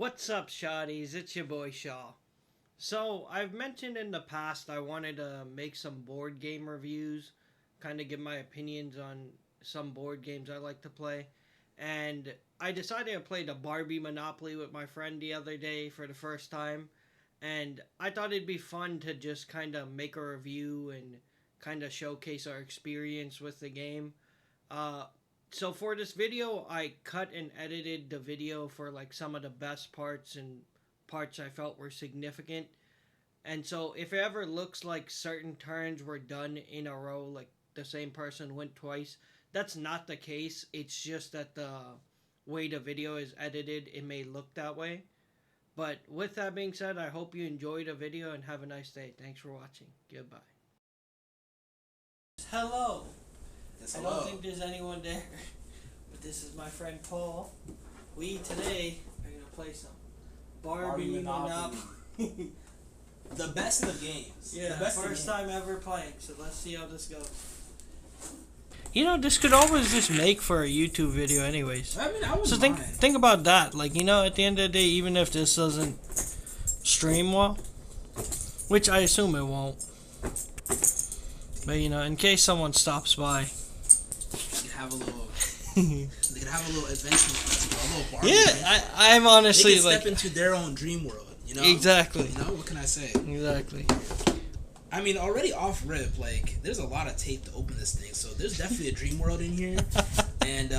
What's up, shawties? It's your boy Shaw. So, I've mentioned in the past I wanted to make some board game reviews, kind of give my opinions on some board games I like to play. And I decided to play the Barbie Monopoly with my friend the other day for the first time. And I thought it'd be fun to just kind of make a review and kind of showcase our experience with the game. Uh, so for this video, I cut and edited the video for like some of the best parts and parts I felt were significant. And so if it ever looks like certain turns were done in a row, like the same person went twice, that's not the case. It's just that the way the video is edited, it may look that way. But with that being said, I hope you enjoyed the video and have a nice day. Thanks for watching. Goodbye. Hello. Yes, I hello. don't think there's anyone there, but this is my friend Paul. We today are going to play some Barbie Monopoly. The best of games. Yeah, the best first time ever playing, so let's see how this goes. You know, this could always just make for a YouTube video anyways. I mean, I wouldn't So mind. think about that. Like, you know, at the end of the day, even if this doesn't stream well, which I assume it won't. But, you know, in case someone stops by. They could have a little. They could have a little adventure, a little Barbie. Yeah, I'm honestly they could like step into their own dream world. You know. Exactly. You know what can I say? Exactly. I mean, already off rip, like there's a lot of tape to open this thing, so there's definitely a dream world in here, and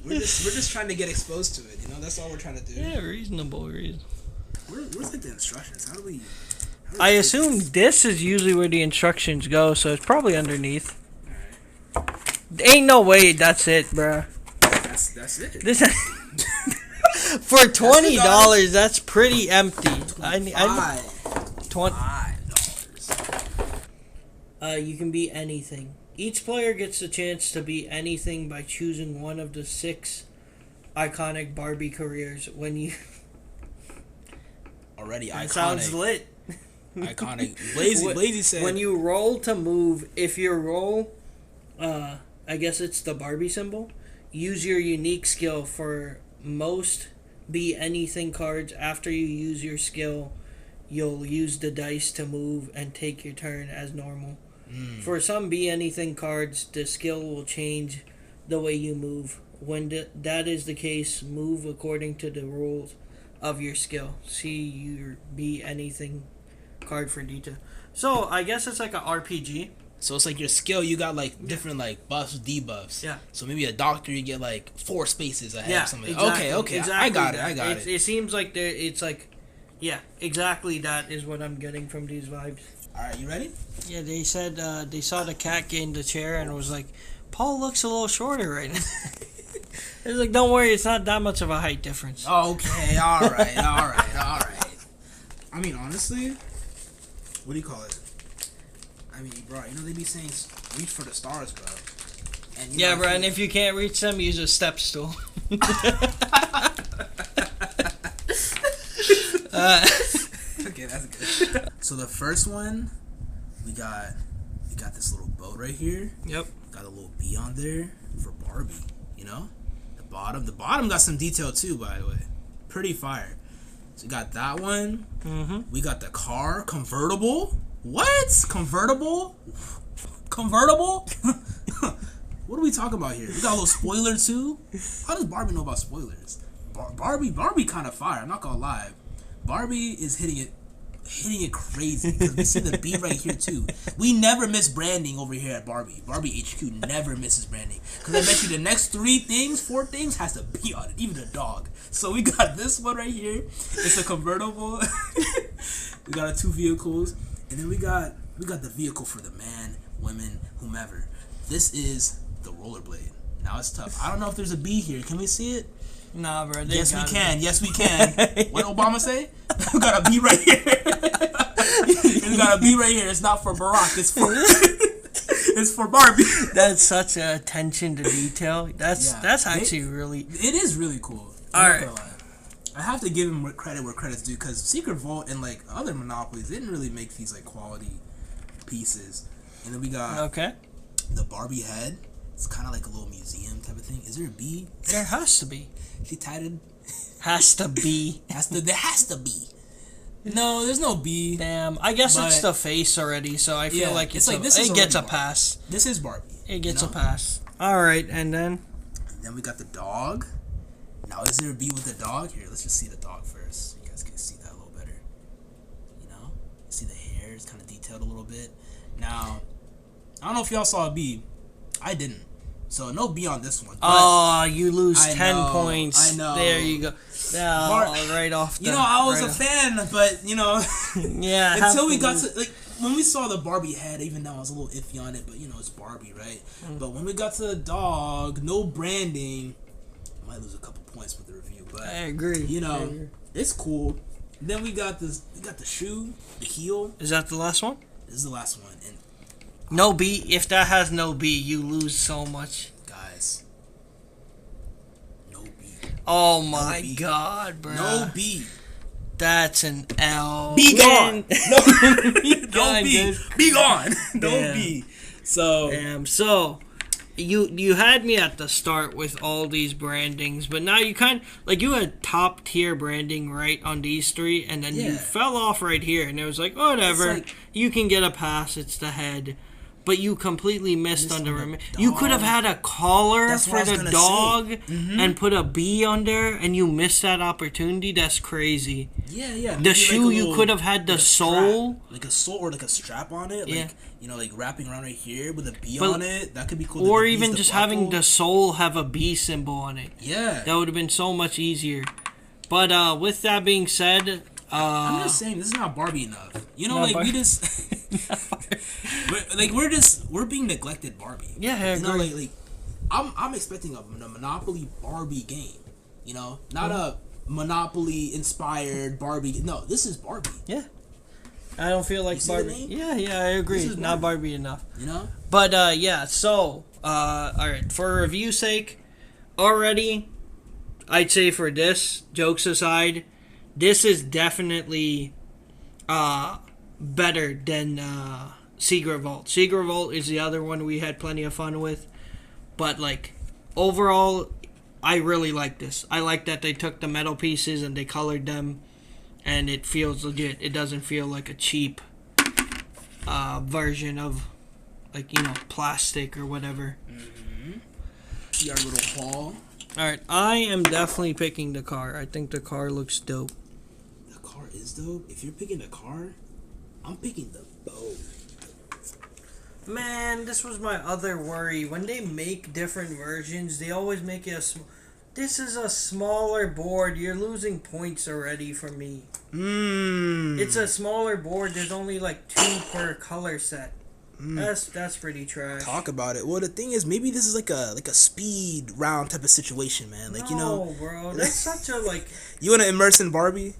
we're just trying to get exposed to it. You know, that's all we're trying to do. Yeah, reasonable. Where's like the instructions? How do we I assume this is usually where the instructions go, so it's probably underneath. Ain't no way that's it, bruh. That's it. This for $20, that's pretty empty. I $20. You can be anything. Each player gets the chance to be anything by choosing one of the 6 iconic Barbie careers. When you already that iconic. sounds lit. Iconic. Blazy said. When you roll to move, if your roll, I guess it's the Barbie symbol, use your unique skill. For most be anything cards, after you use your skill, you'll use the dice to move and take your turn as normal. For some be anything cards, the skill will change the way you move. When that is the case, move according to the rules of your skill. See your be anything card for detail. So I guess it's like an RPG. So it's like your skill, you got like different like buffs, debuffs. Yeah. So maybe a doctor, you get like 4 spaces ahead. Yeah, Something. exactly, Okay. exactly I got that. it. It seems like it's like, yeah, exactly that is what I'm getting from these vibes. All right, you ready? Yeah, they said they saw the cat get in the chair and was like, Paul looks a little shorter right now. It's like, don't worry, it's not that much of a height difference. Okay, all right. I mean, honestly, what do you call it? I mean, bro, you know they be saying reach for the stars, bro. And Yeah, bro, and if you can't reach them, use a step stool. Okay, that's good. So the first one, we got this little boat right here. Yep. Got a little bee on there for Barbie. You know, the bottom got some detail too, by the way. Pretty fire. So we got that one. Mm-hmm. We got the car convertible. What? Convertible? What are we talking about here? We got a little spoiler too. How does Barbie know about spoilers? Barbie kind of fire. I'm not gonna lie. Barbie is hitting it crazy because we see the B right here too. We never miss branding over here at Barbie. Barbie HQ never misses branding because I bet you the next 4 things has to be on it, even the dog. So we got this one right here. It's a convertible. We got our 2 vehicles, and then we got the vehicle for the man, women, whomever. This is the rollerblade. Now it's tough. I don't know if there's a B here. Can we see it? Nah, bro. Yes, we can. Yes, we can. What did Obama say? We got a B right here. We got a B right here. It's not for Barack. It's for Barbie. That's such a attention to detail. That's actually really. It is really cool. All right. I have to give him credit where credit's due because Secret Vault and like other monopolies didn't really make these like quality pieces. And then we got the Barbie head. It's kind of like a little museum type of thing. Is there a bee? There has to be. She tied it Has to be. There has to be. No, there's no B. Damn. I guess it's the face already, so I feel like it gets a pass. This is Barbie. It gets a pass. All right, and then we got the dog. Now, is there a B with the dog? Here, let's just see the dog first. So you guys can see that a little better. You know, see the hair is kind of detailed a little bit. Now, I don't know if y'all saw a B. I didn't. So no B on this one. Oh, you lose 10 points. I know. There you go. Right off the... I was a fan, but, yeah. until we got to, when we saw the Barbie head, even though I was a little iffy on it, but, it's Barbie, right? But when we got to the dog, no branding, I might lose a couple points with the review, but... I agree. It's cool. Then we got the shoe, the heel. Is that the last one? This is the last one, and... No B. If that has no B, you lose so much. Guys. No B. Oh my God, bro. No B. That's an L. Be gone. No B. Be gone. No Damn. B. So. Damn. So, you had me at the start with all these brandings, but now you you had top tier branding right on these three, and then you fell off right here, and it was like, whatever, you can get a pass. It's the head. But you completely missed on the You could have had a collar for the dog and put a B on there, and you missed that opportunity. That's crazy. Yeah. The shoe, you could have had the sole. Like a sole or like a strap on it. Yeah. Like wrapping around right here with a B on it. That could be cool. Or even just having the sole have a B symbol on it. Yeah. That would have been so much easier. But with that being said... I'm just saying, this is not Barbie enough. We just... we're being neglected Barbie. Yeah, I agree. I'm expecting a Monopoly Barbie game. Not a Monopoly inspired Barbie. No, this is Barbie. Yeah. I don't feel like Barbie. Yeah, I agree. Not Barbie enough. But so alright, for review sake, already I'd say for this, jokes aside, this is definitely better than Secret Vault. Secret Vault is the other one we had plenty of fun with. But, overall, I really like this. I like that they took the metal pieces and they colored them. And it feels legit. It doesn't feel like a cheap version of, plastic or whatever. See our little haul. Alright, I am definitely picking the car. I think the car looks dope. Is dope. If you're picking a car, I'm picking the boat. Man, this was my other worry. When they make different versions, they always make it this is a smaller board. You're losing points already for me. It's a smaller board. There's only 2 per color set. That's pretty trash. Talk about it. Well, the thing is, maybe this is like a speed round type of situation, man. No, bro. That's such a You want to immerse in Barbie?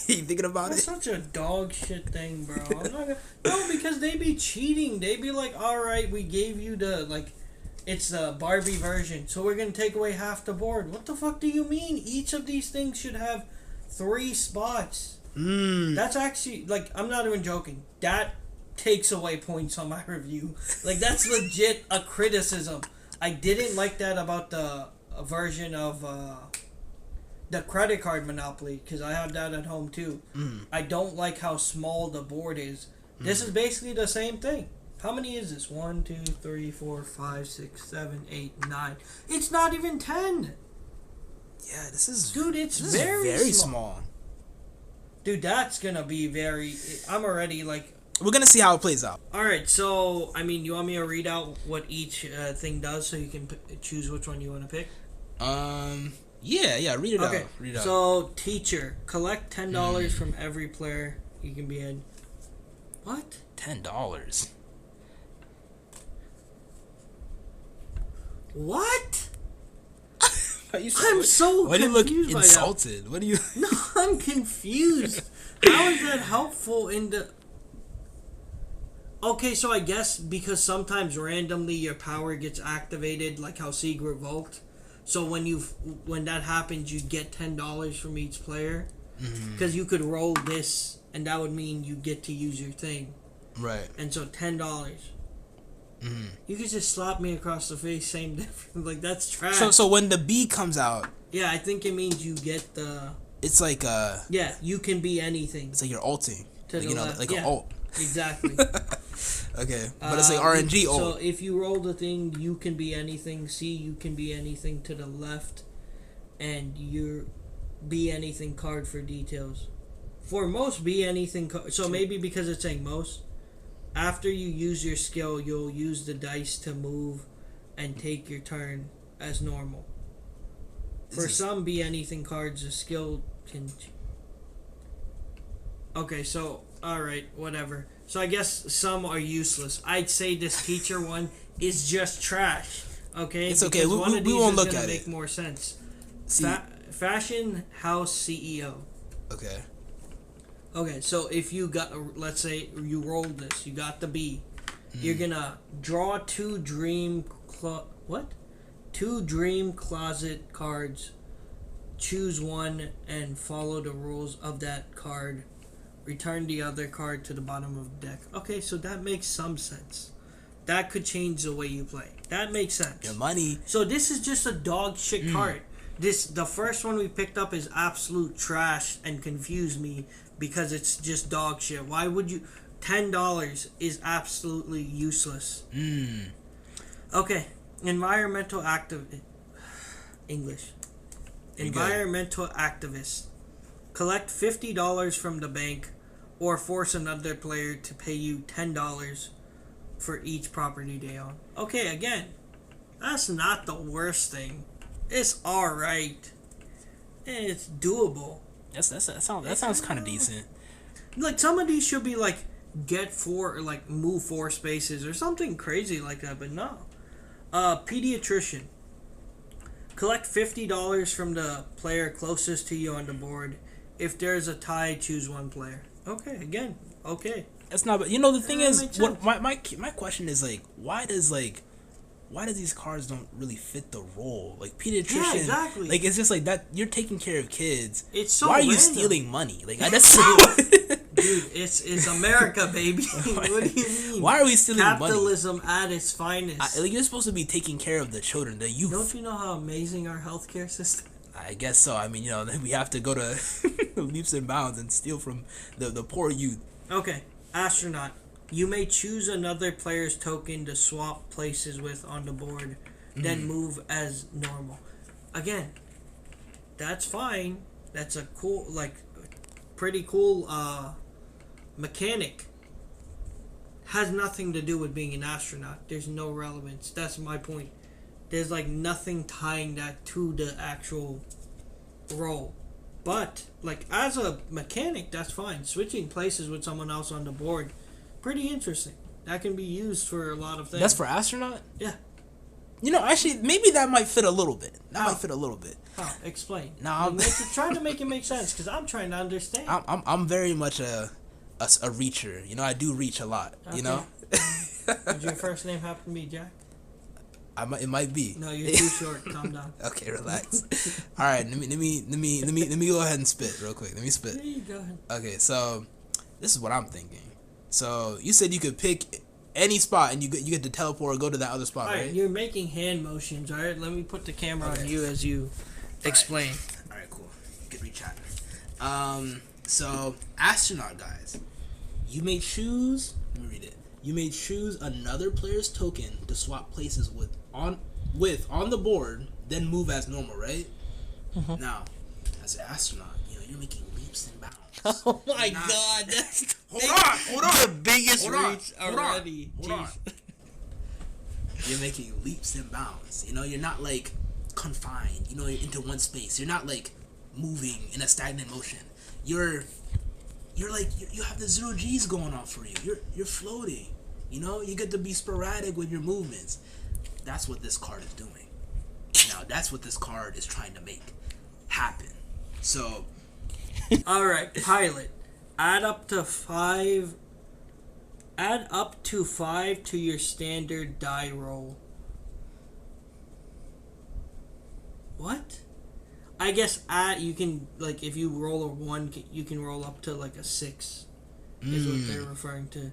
You thinking about That's such a dog shit thing, bro. I'm not no, because they be cheating. They be like, alright, we gave you the, it's the Barbie version, so we're going to take away half the board. What the fuck do you mean? Each of these things should have 3 spots. That's actually, I'm not even joking. That takes away points on my review. That's legit a criticism. I didn't like that about the version of, the credit card Monopoly, because I have that at home too. I don't like how small the board is. This is basically the same thing. How many is this? 1, 2, 3, 4, 5, 6, 7, 8, 9. It's not even 10. Yeah, this is... Dude, it's very small. Dude, that's gonna be very... I'm already We're gonna see how it plays out. Alright, so, you want me to read out what each thing does so you can choose which one you want to pick? Yeah, read it out. Okay, so, teacher. Collect $10 from every player you can be in. What? $10? What? I'm so Why do you look insulted? What do you... No, I'm confused. How is that helpful in the... Okay, so I guess because sometimes randomly your power gets activated, like how Secret Vault. So when that happens, you get $10 from each player. Because you could roll this, and that would mean you get to use your thing. Right. And so $10. You could just slap me across the face, same difference. Like, that's trash. So when the B comes out, yeah, I think it means you get the. it's like Yeah, you can be anything. it's like you're alting, To like, the left. like Yeah. an alt. Exactly. Okay, but it's like RNG alt. So if you roll the thing, you can be anything. C, you can be anything to the left, and your be anything card for details. For most be anything, so maybe because it's saying most. After you use your skill, you'll use the dice to move and take your turn as normal. For some be anything cards, the skill can. Okay, so alright, whatever. So I guess some are useless. I'd say this teacher one is just trash. Okay, It's okay. Because We one of these won't is look gonna at make it. more sense. See, Fashion House CEO. okay. Okay, so if you got, let's say you rolled this, you got the B, you're gonna draw two dream closet cards, choose one and follow the rules of that card, return the other card to the bottom of the deck. Okay, so that makes some sense. That could change the way you play. That makes sense. Your money. So this is just a dog shit card. The first one we picked up is absolute trash and confused me because it's just dog shit. Why would you? $10 is absolutely useless. Okay, environmental English. Environmental activist. Collect $50 from the bank, or force another player to pay you $10 for each property they own. Okay, again, that's not the worst thing. It's alright. And it's doable. That sounds kind of decent. Like, some of these should be like, move 4 spaces or something crazy like that, but no. Pediatrician. Collect $50 from the player closest to you on the board. If there's a tie, choose one player. Okay, again, okay. That's not. But the thing is, makes what my question is, like, why does these cards don't really fit the role? Like, pediatrician, Yeah, exactly. like, it's just like that. You're taking care of kids. It's so why are you random. stealing money? Like, that's Dude, it's America, baby. What do you mean? Why are we stealing Capitalism at its finest. money? You're supposed to be taking care of the children, the youth. Don't you know how amazing our healthcare system? I guess so. I mean, we have to go to leaps and bounds and steal from the poor youth. Okay, astronaut. You may choose another player's token to swap places with on the board, then move as normal. Again, that's fine. That's a cool, pretty cool mechanic. Has nothing to do with being an astronaut. There's no relevance. That's my point. There's nothing tying that to the actual role. But as a mechanic, that's fine. Switching places with someone else on the board, pretty interesting. That can be used for a lot of things. That's for astronaut? Yeah. Actually, maybe that might fit a little bit. How? Explain. No, Trying to make it make sense, because I'm trying to understand. I'm very much a reacher. I do reach a lot. Okay. Did your first name happen to be Jack? It might be. No, you're too short. Calm down. Okay, relax. All right, let me go ahead and spit real quick. Let me spit. There you go. Okay, so this is what I'm thinking. So you said you could pick any spot and you get to teleport or go to that other spot, right? You're making hand motions. All right, let me put the camera on you as you explain. All right, cool. Good rechat. So astronaut guys, you may choose. Let me read it. You may choose another player's token to swap places with on the board, then move as normal, right? Mm-hmm. Now, as an astronaut, you're making leaps and bounds. Oh my God! That's hold on. The biggest reach already. Hold on. You're making leaps and bounds. You're not confined. You're into one space. You're not moving in a stagnant motion. You have the 0 G's going on for you. You're floating. You get to be sporadic with your movements. That's what this card is doing. Now that's what this card is trying to make happen. So, all right, pilot. Add up to 5 to your standard die roll. What? I guess you can if you roll a 1, you can roll up to a 6. Is what they're referring to.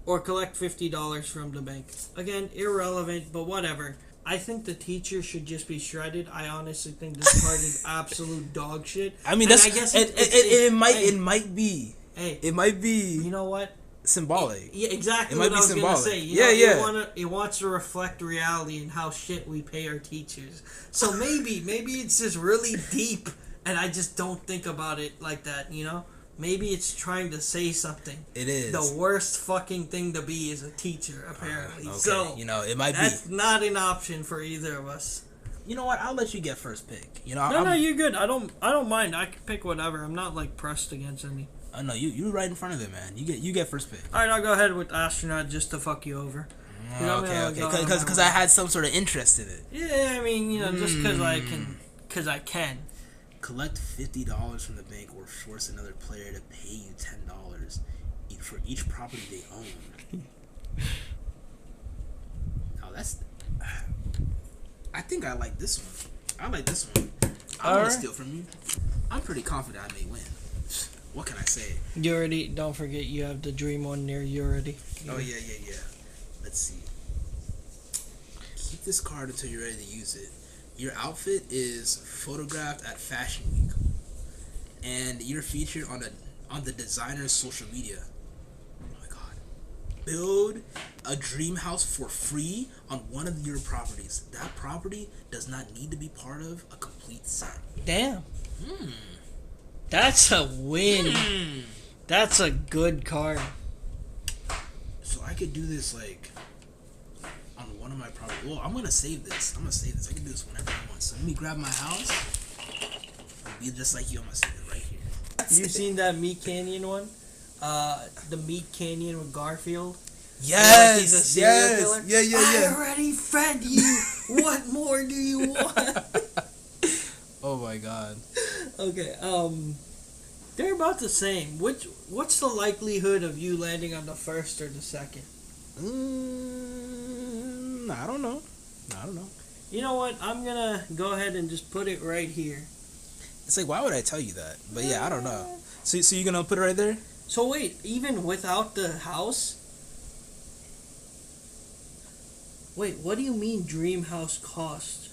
or collect $50 from the bank. Again, irrelevant, but whatever. I think the teacher should just be shredded. I honestly think this card is absolute dog shit. I mean, And that's I guess it might be. Hey, It might be. you know what? Symbolic. Yeah, exactly It might what I be was symbolic. gonna say. It wants to reflect reality and how shit we pay our teachers. So maybe it's just really deep, and I just don't think about it like that. Maybe it's trying to say something. It is. The worst fucking thing to be is a teacher, apparently. Okay. So it might be. that's not an option for either of us. You know what? I'll let you get first pick. No, you're good. I don't mind. I can pick whatever. I'm not like pressed against any. I know you right in front of it, man. You get first pick. All right, I'll go ahead with astronaut just to fuck you over. Okay. Because I had some sort of interest in it. Yeah, I mean, just because I can. Collect $50 from the bank or force another player to pay you $10 for each property they own. Now that's. I think I like this one. I want to steal from you. I'm pretty confident I may win. What can I say? Don't forget you have the dream one near Unity. Oh, yeah. Let's see. Keep this card until you're ready to use it. Your outfit is photographed at Fashion Week. And you're featured on the designer's social media. Oh my god. Build a dream house for free on one of your properties. That property does not need to be part of a complete set. Damn. That's a win. That's a good card. So I could do this like on one of my properties. Well, I'm gonna save this. I can do this whenever I want. So let me grab my house. I'll be just like you. I'm gonna save it right here. You seen that Meat Canyon one? The Meat Canyon with Garfield. Yes. Like he's a serial killer. Yeah. I already fed you. What more do you want? Oh my god. Okay, they're about the same. What's the likelihood of you landing on the first or the second? I don't know. You know what? I'm gonna go ahead and just put it right here. It's like, why would I tell you that? But yeah, I don't know. So you're gonna put it right there? So wait, even without the house? Wait, what do you mean dream house cost?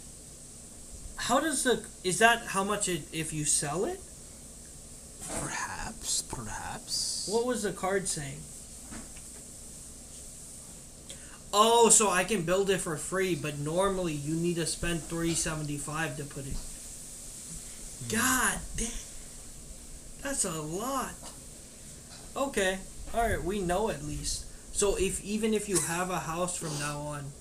Is that how much if you sell it? Perhaps. What was the card saying? Oh, so I can build it for free, but normally you need to spend $375 to put it. God damn. That's a lot. Okay. Alright, we know at least. So even if you have a house from now on.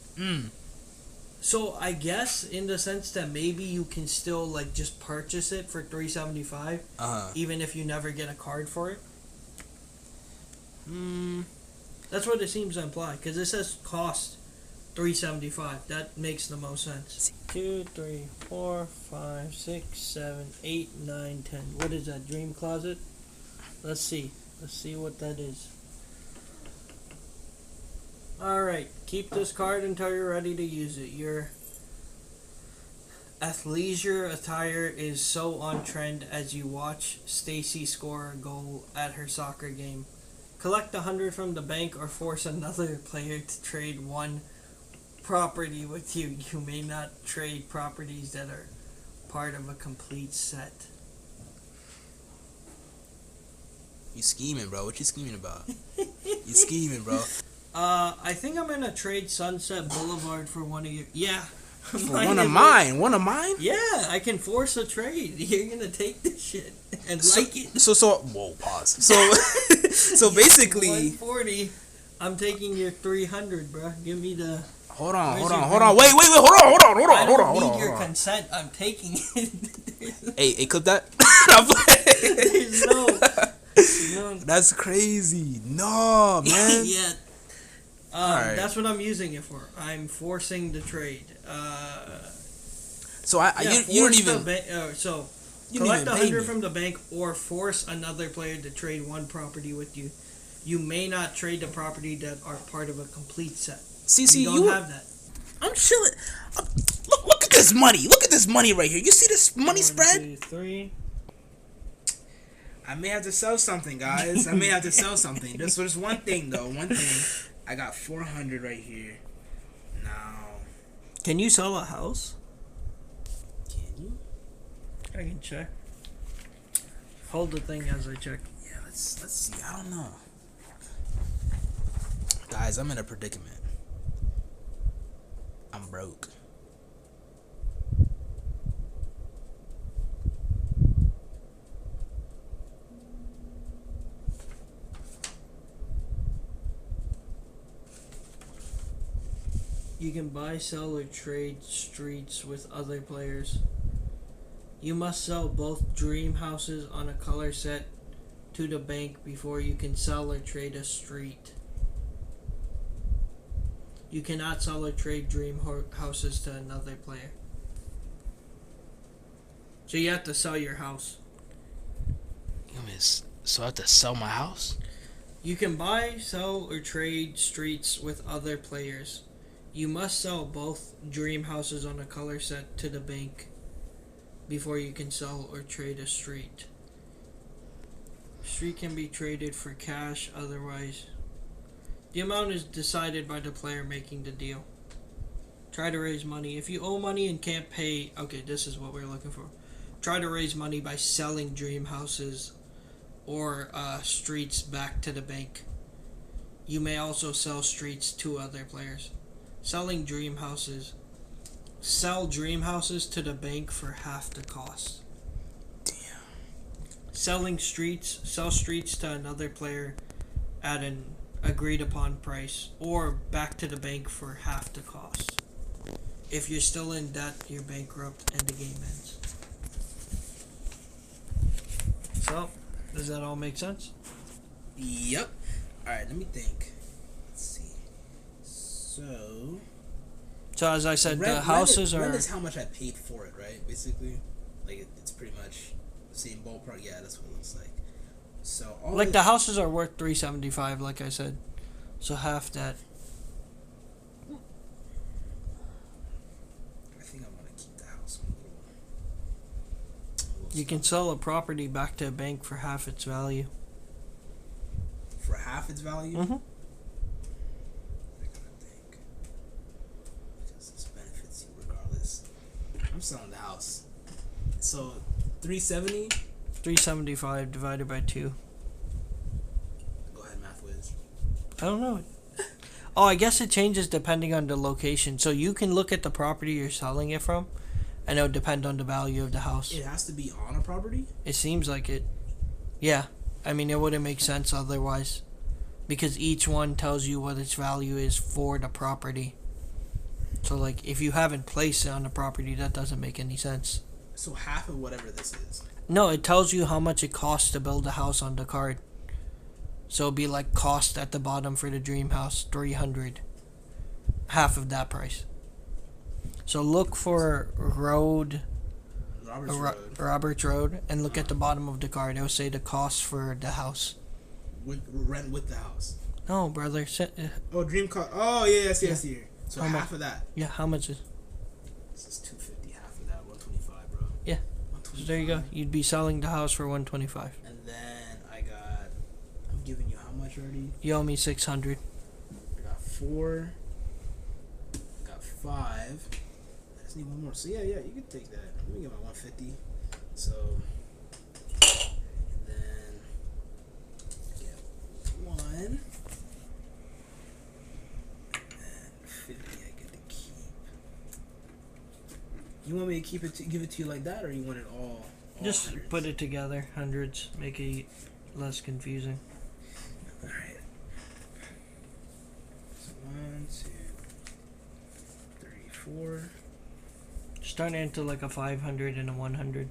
So I guess in the sense that maybe you can still like just purchase it for $375, even if you never get a card for it. That's what it seems to imply because it says cost $375. That makes the most sense. 2, 3, 4, 5, 6, 7, 8, 9, 10. What is that? Dream closet? Let's see what that is. Alright, keep this card until you're ready to use it. Your athleisure attire is so on trend as you watch Stacy score a goal at her soccer game. Collect 100 from the bank or force another player to trade one property with you. You may not trade properties that are part of a complete set. You scheming, bro. What you scheming about? You scheming, bro. I think I'm gonna trade Sunset Boulevard for one of your. Yeah. For one of mine? One of mine? Yeah, I can force a trade. You're gonna take this shit and like it. So, whoa, pause. So basically. 140. I'm taking your 300, bro. Give me the. Hold on. Wait, hold on. I don't need your consent. I'm taking it. Hey, clip that. There's no. That's crazy. No, man. Yeah. Right. That's what I'm using it for. I'm forcing the trade. So you don't even. Collect 100 from the bank or force another player to trade one property with you. You may not trade the property that are part of a complete set. See, you don't have that. I'm chilling. Look at this money. Look at this money right here. You see this money spread? 1, 2, 3. I may have to sell something, guys. I may have to sell something. There's one thing though. One thing. I got 400 right here. Now. Can you sell a house? Can you? I can check. Hold the thing as I check. Yeah, let's see. I don't know. Guys, I'm in a predicament. I'm broke. You can buy, sell, or trade streets with other players. You must sell both dream houses on a color set to the bank before you can sell or trade a street. You cannot sell or trade dream houses to another player. So you have to sell your house. So I have to sell my house? You can buy, sell, or trade streets with other players. You must sell both dream houses on a color set to the bank before you can sell or trade a street. Street can be traded for cash, otherwise. The amount is decided by the player making the deal. Try to raise money. If you owe money and can't pay, okay, this is what we're looking for. Try to raise money by selling dream houses or streets back to the bank. You may also sell streets to other players. Selling dream houses. Sell dream houses to the bank for half the cost. Damn. Selling streets. Sell streets to another player at an agreed upon price or back to the bank for half the cost. If you're still in debt, you're bankrupt and the game ends. So, does that all make sense? Yep. Alright, let me think. Let's see. So as I said, the houses rent are... is how much I paid for it, right? Basically. Like, it's pretty much the same ballpark. Yeah, that's what it looks like. So, like, the houses are worth $375, like I said. So, half that. I think I want to keep the house You can sell a property back to a bank for half its value. For half its value? Mm-hmm. I gotta think. Because this benefits you regardless. I'm selling the house. So, 370? 375 divided by 2. Go ahead, math whiz. I don't know. Oh, I guess it changes depending on the location. So you can look at the property you're selling it from, and it'll depend on the value of the house. It has to be on a property? It seems like it. Yeah. I mean, it wouldn't make sense otherwise. Because each one tells you what its value is for the property. So, like, if you haven't placed it on the property, that doesn't make any sense. So half of whatever this is. No, it tells you how much it costs to build a house on the card. So it'd be like cost at the bottom for the dream house, $300. Half of that price. So look for Roberts Road, and look at the bottom of the card. It'll say the cost for the house. Rent with the house. No, brother. Oh, dream car. Oh, yeah, I see here. So how half much? of that. Yeah, how much is? This is $250. Half of that, $125, bro. Yeah. So there you go. You'd be selling the house for $125. And then I'm giving you how much already? You owe me $600. I got 4. I got 5. I just need one more. So yeah, you can take that. Let me get my 150. So, and then get 1. And 50 I get to keep. You want me to give it to you like that, or you want it all Just hundreds? put it together, hundreds, make it less confusing. Alright. So 1, 2, 3, 4. Just turn it into like a 500 and a 100.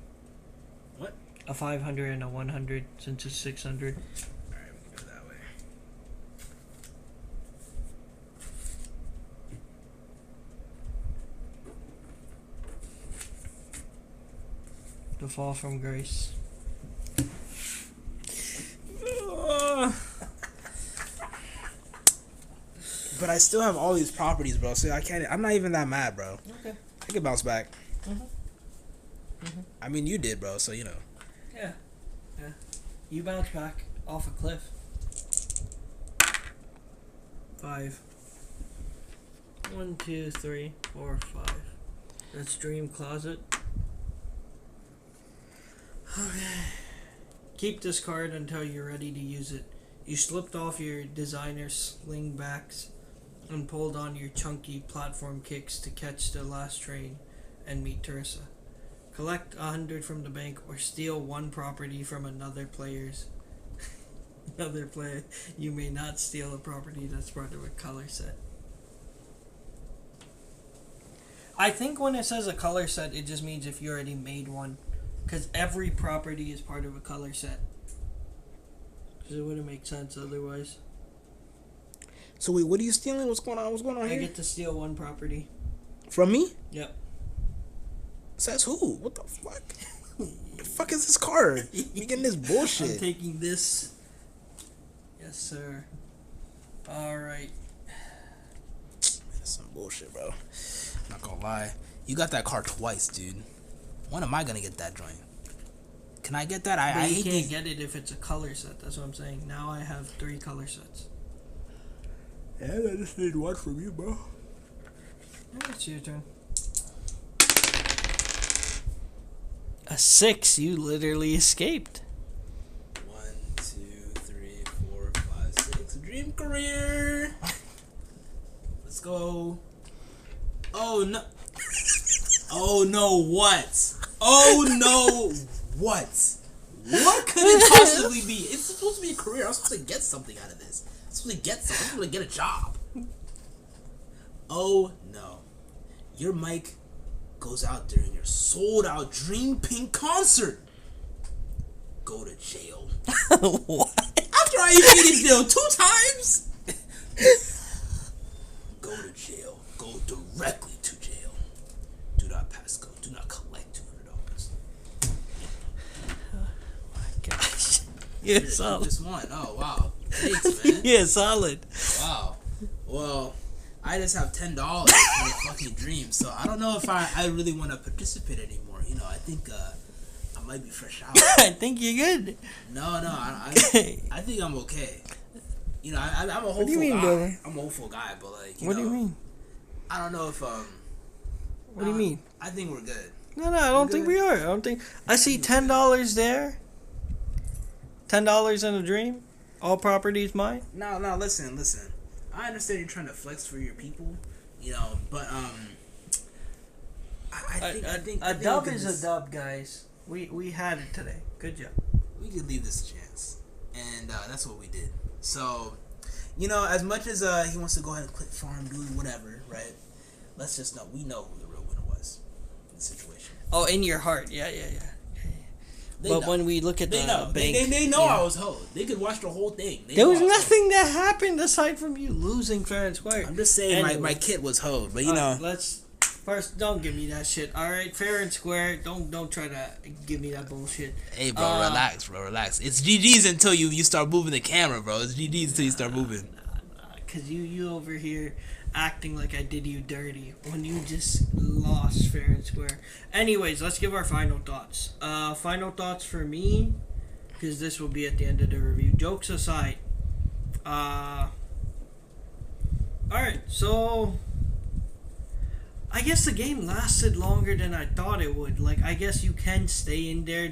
What? A 500 and a 100 since it's 600. Alright, we can go that way. The fall from grace. But I still have all these properties, bro. So I'm not even that mad, bro. Okay. I can bounce back. Mhm. Mhm. I mean, you did, bro. So you know. Yeah. You bounce back off a cliff. 5. 1, 2, 3, 4, 5. That's Dream Closet. Okay. Keep this card until you're ready to use it. You slipped off your designer slingbacks and pulled on your chunky platform kicks to catch the last train and meet Teresa. Collect 100 from the bank or steal one property from another player's. Another player. You may not steal a property that's part of a color set. I think when it says a color set, it just means if you already made one. Because every property is part of a color set. Because it wouldn't make sense otherwise. So wait, what are you stealing? What's going on? What's going on here? I get to steal one property. From me? Yep. Says who? What the fuck? The fuck is this card? You getting this bullshit? I'm taking this. Yes, sir. Alright. That's some bullshit, bro. Not gonna lie. You got that card twice, dude. When am I gonna get that joint? Can I get that? I you hate can't these. get it if it's a color set. That's what I'm saying. Now I have 3 color sets. Yeah, I just need one from you, bro. It's your turn. A 6. You literally escaped. 1, 2, 3, 4, 5, 6. Dream career. Let's go. Oh no. Oh no, what? Oh no, what? What could it possibly be? It's supposed to be a career. I'm supposed to get something out of this. I'm supposed to get something. I'm supposed to get a job. Oh no. Your mic goes out during your sold out Dream Pink concert. Go to jail. What? After I even in jail 2 times? Go to jail. Go directly to jail. Do not pass go. Do not collect $200. Oh my gosh. You're solid. Just one. Oh wow. Thanks, man. Yeah, solid. Wow. Well, I just have $10 for the fucking dream, so I don't know if I really want to participate anymore. You know, I think I might be fresh out. I think you're good. No, I think I'm okay. You know, I'm a hopeful What do you mean, guy. brother? I'm a hopeful guy, but like, What do you mean? I don't know if What do you mean? I think we're good. No, I don't think we are. I don't think. I see $10 there. $10 in a dream. All property is mine. No, listen. I understand you're trying to flex for your people, you know, but I think a dub is a dub, guys. We had it today. Good job. We could leave this a chance, and that's what we did. So, you know, as much as he wants to go ahead and click farm, do whatever, right? Let's just know we know who the real winner was in the situation. Oh, in your heart, yeah. They But know. when we look at They the know. bank, They know yeah. I was hoed. They could watch the whole thing. They There know was I was nothing that happened aside from you losing fair and square. hoed. I'm just saying Anyway. my kid was hoed, but you know. Let's first. Don't give me that shit. All right, fair and square. Don't try to give me that bullshit. Hey, bro, relax, bro, relax. It's GG's until you start moving the camera, bro. It's GG's until you start moving. Cause you over here acting like I did you dirty when you just lost fair and square. Anyways, let's give our final thoughts. Final thoughts for me, because this will be at the end of the review. Jokes aside, all right. So I guess the game lasted longer than I thought it would. Like, I guess you can stay in there.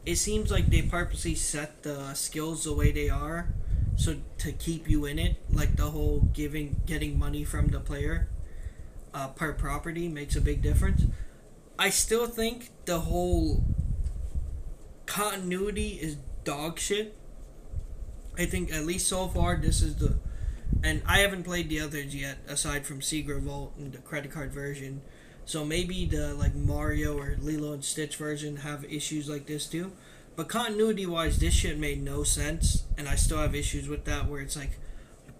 It seems like they purposely set the skills the way they are, so to keep you in it. Like the whole getting money from the player per property makes a big difference. I still think the whole continuity is dog shit. I think at least so far this is the, and I haven't played the others yet aside from Secret Vault and the credit card version. So maybe the like Mario or Lilo and Stitch version have issues like this too. But continuity wise, this shit made no sense, and I still have issues with that where it's like,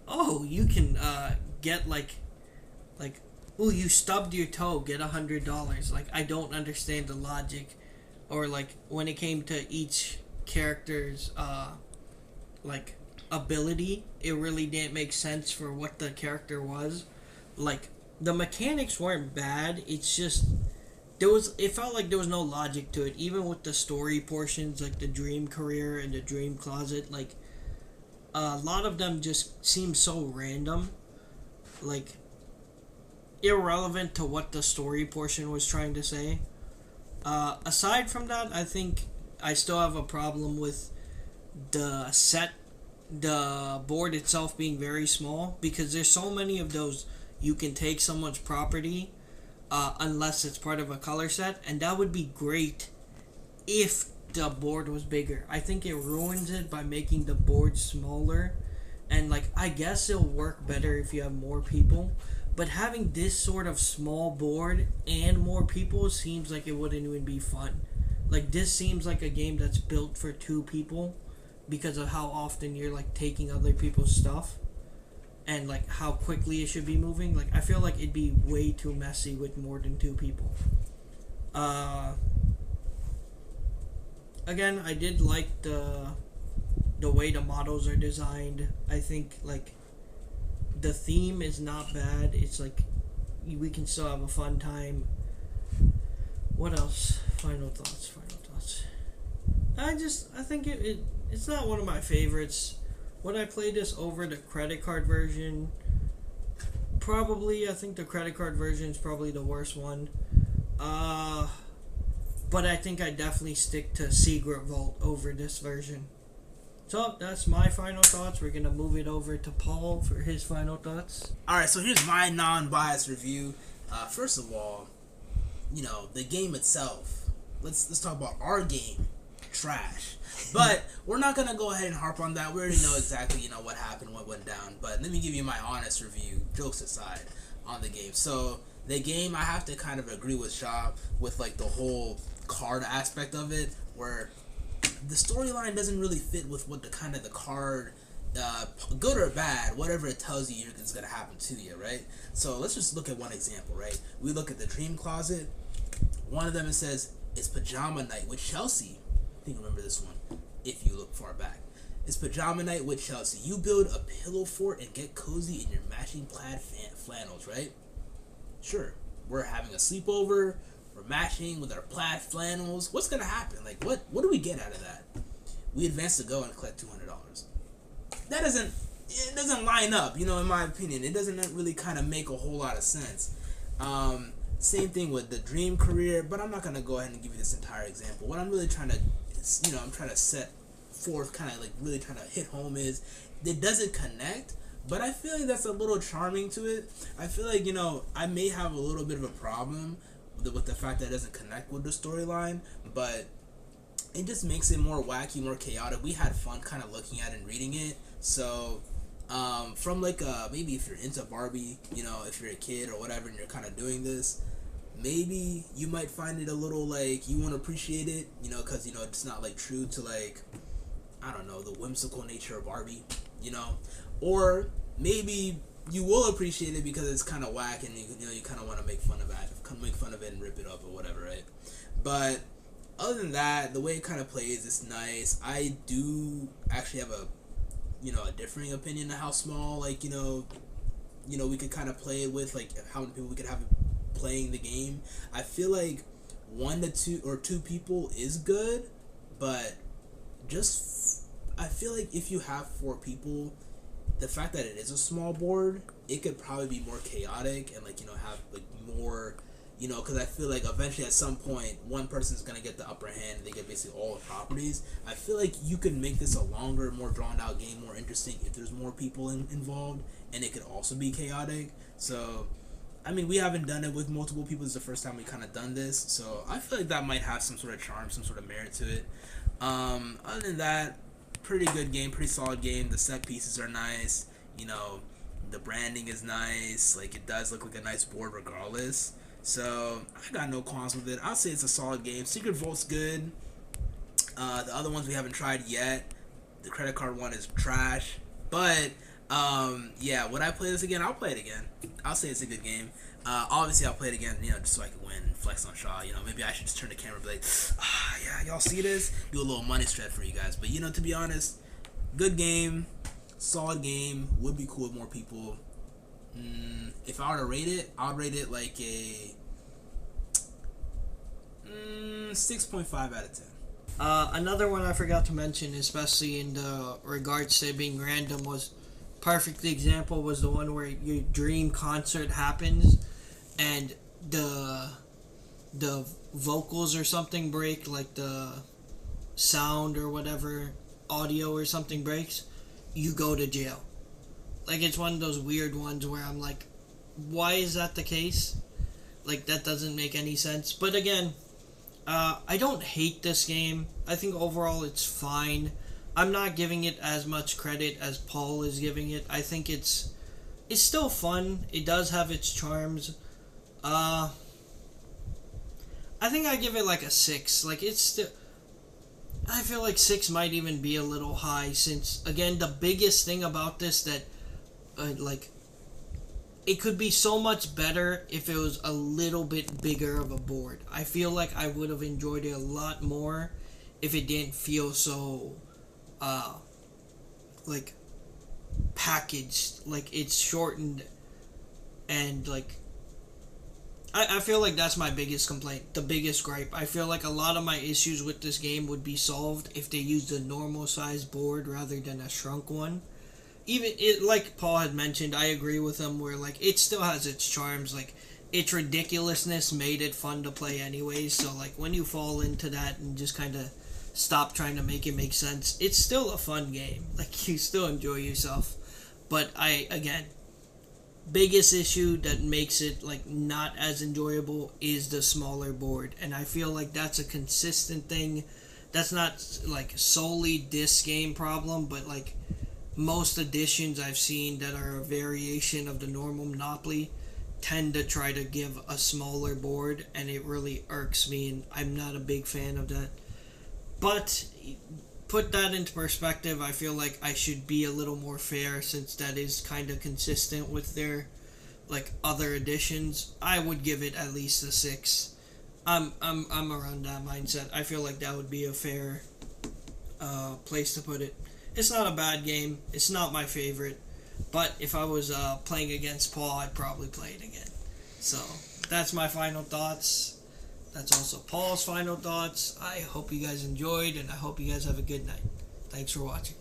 oh, you can get like, oh, you stubbed your toe, get $100. Like, I don't understand the logic, or like when it came to each character's like ability, it really didn't make sense for what the character was. Like, the mechanics weren't bad. It's just it felt like there was no logic to it, even with the story portions, like the dream career and the dream closet. Like a lot of them just seem so random, like irrelevant to what the story portion was trying to say. Aside from that, I think I still have a problem with the the board itself being very small, because there's so many of those you can take someone's property, unless it's part of a color set, and that would be great if the board was bigger. I think it ruins it by making the board smaller, and like I guess it'll work better if you have more people, but having this sort of small board and more people seems like it wouldn't even be fun. Like this seems like a game that's built for two people because of how often you're like taking other people's stuff and like how quickly it should be moving. Like I feel like it'd be way too messy with more than two people. Again, I did like the way the models are designed. I think like the theme is not bad. It's like we can still have a fun time. What else? Final thoughts. I think it's not one of my favorites. Would I play this over the credit card version? Probably. I think the credit card version is probably the worst one. But I think I definitely stick to Secret Vault over this version. So that's my final thoughts. We're gonna move it over to Paul for his final thoughts. All right, so here's my non-biased review. First of all, the game itself. Let's talk about our game. Trash. But we're not gonna go ahead and harp on that. We already know exactly what happened, what went down. But let me give you my honest review, jokes aside, on the game. So the game, I have to kind of agree with Shaw with like the whole card aspect of it, where the storyline doesn't really fit with what the card, good or bad, whatever it tells you is gonna happen to you, right? So let's just look at one example, right? We look at the dream closet. One of them, it says it's pajama night with Chelsea. I think you remember this one if you look far back. It's pajama night with Chelsea. You build a pillow fort and get cozy in your matching plaid flannels, right? Sure, we're having a sleepover. We're matching with our plaid flannels. What's gonna happen? Like, what do we get out of that? We advance to go and collect $200. That doesn't line up, in my opinion. It doesn't really kind of make a whole lot of sense. Same thing with the dream career, but I'm not gonna go ahead and give you this entire example. What I'm really trying to, I'm trying to set forth, kind of like really trying to hit home is it doesn't connect. But I feel like that's a little charming to it. I feel like I may have a little bit of a problem with the fact that it doesn't connect with the storyline, but it just makes it more wacky, more chaotic. We had fun kind of looking at it and reading it. So from like maybe if you're into Barbie, if you're a kid or whatever and you're kind of doing this, maybe you might find it a little like you won't appreciate it, because it's not like true to like, I don't know, the whimsical nature of Barbie, or maybe you will appreciate it because it's kind of whack and you kind of want to make fun of it and rip it up or whatever, right? But other than that, the way it kind of plays, it's nice. I do actually have a a differing opinion of how small, like we could kind of play it with, like how many people we could have playing the game. I feel like 1 to 2 or 2 people is good, but I feel like if you have 4 people, the fact that it is a small board, it could probably be more chaotic and like have like more, because I feel like eventually at some point one person's gonna get the upper hand and they get basically all the properties. I feel like you could make this a longer, more drawn out game, more interesting if there's more people involved, and it could also be chaotic. So I mean, we haven't done it with multiple people. It's the first time we kind of done this, so I feel like that might have some sort of charm, some sort of merit to it. Other than that, pretty good game, pretty solid game. The set pieces are nice. The branding is nice. Like, it does look like a nice board regardless. So I got no qualms with it. I'll say it's a solid game. Secret Vault's good. The other ones we haven't tried yet. The credit card one is trash. But yeah, would I play this again? I'll play it again. I'll say it's a good game. Obviously, I'll play it again, just so I can win, flex on Shaw. Maybe I should just turn the camera and be like, yeah, y'all see this? Do a little money stretch for you guys. But to be honest, good game, solid game. Would be cool with more people. If I were to rate it, I'd rate it like a 6.5 out of 10. Another one I forgot to mention, especially in the regards to it being random, was perfect example was the one where your dream concert happens and the vocals or something break, like the sound or whatever, audio or something breaks, you go to jail. Like, it's one of those weird ones where I'm like, why is that the case? Like, that doesn't make any sense. But again, I don't hate this game. I think overall it's fine. I'm not giving it as much credit as Paul is giving it. I think it's still fun. It does have its charms. I think I give it like a 6. Like, it's still... I feel like 6 might even be a little high, since, again, the biggest thing about this that, like, it could be so much better if it was a little bit bigger of a board. I feel like I would have enjoyed it a lot more if it didn't feel so, like, packaged. Like, it's shortened, and, like, I feel like that's my biggest complaint, the biggest gripe. I feel like a lot of my issues with this game would be solved if they used a normal size board rather than a shrunk one. Even it, like Paul had mentioned, I agree with him where, like, it still has its charms. Like, its ridiculousness made it fun to play anyways. So, like, when you fall into that and just kind of stop trying to make it make sense, it's still a fun game. Like, you still enjoy yourself. But again, biggest issue that makes it, like, not as enjoyable is the smaller board. And I feel like that's a consistent thing. That's not, like, solely this game problem, but, like, most editions I've seen that are a variation of the normal Monopoly tend to try to give a smaller board, and it really irks me, and I'm not a big fan of that. But put that into perspective, I feel like I should be a little more fair, since that is kind of consistent with their, like, other editions. I would give it at least a 6. I'm around that mindset. I feel like that would be a fair place to put it. It's not a bad game. It's not my favorite. But if I was playing against Paul, I'd probably play it again. So, that's my final thoughts. That's also Paul's final thoughts. I hope you guys enjoyed, and I hope you guys have a good night. Thanks for watching.